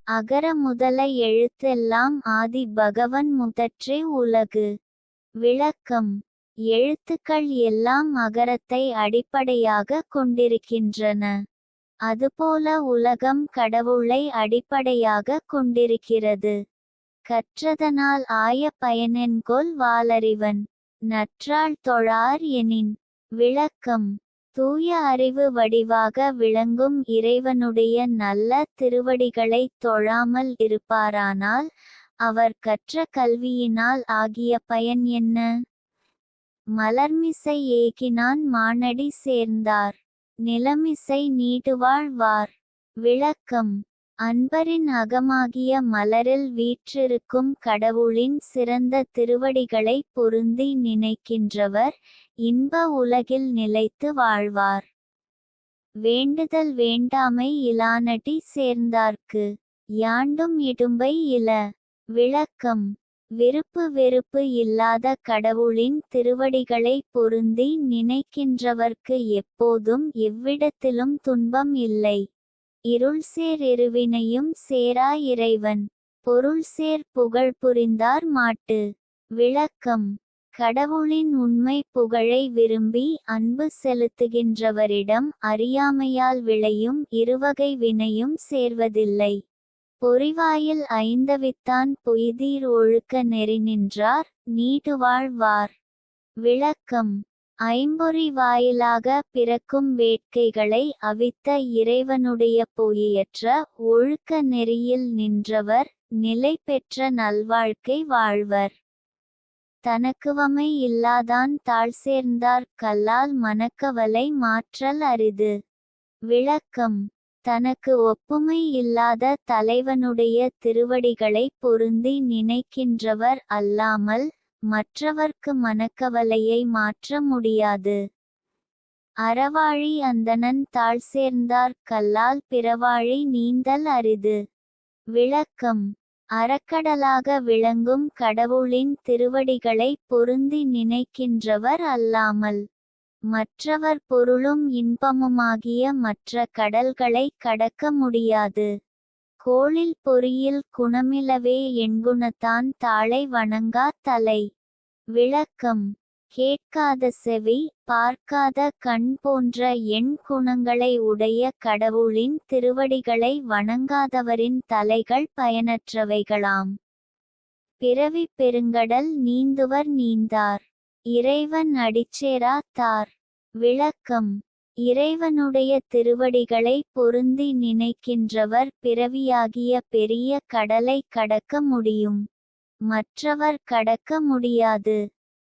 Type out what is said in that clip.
அகர முதல எழுத்தெல்லாம் ஆதி பகவன் முதற்றே உலகு. விளக்கம். எழுத்துக்கள் எல்லாம் அகரத்தை அடிப்படையாக கொண்டிருக்கின்றன. அதுபோல உலகம் கடவுளை அடிப்படையாக கொண்டிருக்கிறது. கற்றதனால் ஆய பயனென்கொல் வாலறிவன். நற்றாள் தொழார் எனின். விளக்கம். தூய அறிவு வடிவாக விளங்கும் இறைவனுடைய நல்ல திருவடிகளை தொழாமல் இருப்பாரானால் அவர் கற்ற கல்வியினால் ஆகிய பயன் என்ன? மலர்மிசை ஏகினான் மானடி சேர்ந்தார். நிலமிசை நீடுவாழ் வார். விளக்கம். அன்பரின் அகமாகிய மலரில் வீற்றிருக்கும் கடவுளின் சிறந்த திருவடிகளை பொருந்தி நினைக்கின்றவர் இன்ப உலகில் நிலைத்து வாழ்வார். வேண்டுதல் வேண்டாமை இலானடி சேர்ந்தார்க்கு. யாண்டும் இடும்பை இல. விளக்கம். விருப்பு வெறுப்பு இல்லாத கடவுளின் திருவடிகளை பொருந்தி நினைக்கின்றவர்க்கு எப்போதும் எவ்விடத்திலும் துன்பம் இல்லை. இருள்சேர் இருவினையும் சேரா இறைவன். பொருள்சேர் புகழ் புரிந்தார் மாட்டு. விளக்கம். கடவுளின் உண்மை புகழை விரும்பி அன்பு செலுத்துகின்றவரிடம் அறியாமையால் விளையும் இருவகை வினையும் சேர்வதில்லை. பொறிவாயில் ஐந்தவித்தான் பொய்தீர் ஒழுக்க நெறி நின்றார் நீடுவாழ் வார். விளக்கம். ஐம்பொறி வாயிலாக பிறக்கும் வேட்கைகளை அவித்த இறைவனுடைய பொய்யற்ற ஒழுக்க நெறியில் நின்றவர் நிலை பெற்ற நல்வாழ்க்கை வாழ்வர். தனக்குவமை இல்லாதான் தாழ் சேர்ந்தார் கல்லால் மனக்கவலை மாற்றல் அரிது. விளக்கம். தனக்கு ஒப்புமை இல்லாத தலைவனுடைய திருவடிகளை பொருந்தி நினைக்கின்றவர் அல்லாமல் மற்றவர்க்கு மனக்கவலையை மாற்ற முடியாது. அறவாழி அந்தணன் தாழ் சேர்ந்தார் கல்லால் பிறவாழி நீந்தல் அரிது. விளக்கம். அறக்கடலாக விளங்கும் கடவுளின் திருவடிகளை பொருந்தி நினைக்கின்றவர் அல்லாமல் மற்றவர் பொருளும் இன்பமுமாகிய மற்ற கடல்களை கடக்க முடியாது. கோளில் பொறியில் குணமிலவே எண்குணத்தான் தாளை வணங்கா தலை. விளக்கம். கேட்காத செவி பார்க்காத கண் போன்ற எண் குணங்களை உடைய கடவுளின் திருவடிகளை வணங்காதவரின் தலைகள் பயனற்றவைகளாம். பிறவி பெருங்கடல் நீந்துவர் நீந்தார். இறைவன் அடிச்சேரா தார். விளக்கம். இறைவனுடைய திருவடிகளை பொருந்தி நினைக்கின்றவர் பிறவியாகிய பெரிய கடலை கடக்க முடியும். மற்றவர் கடக்க முடியாது.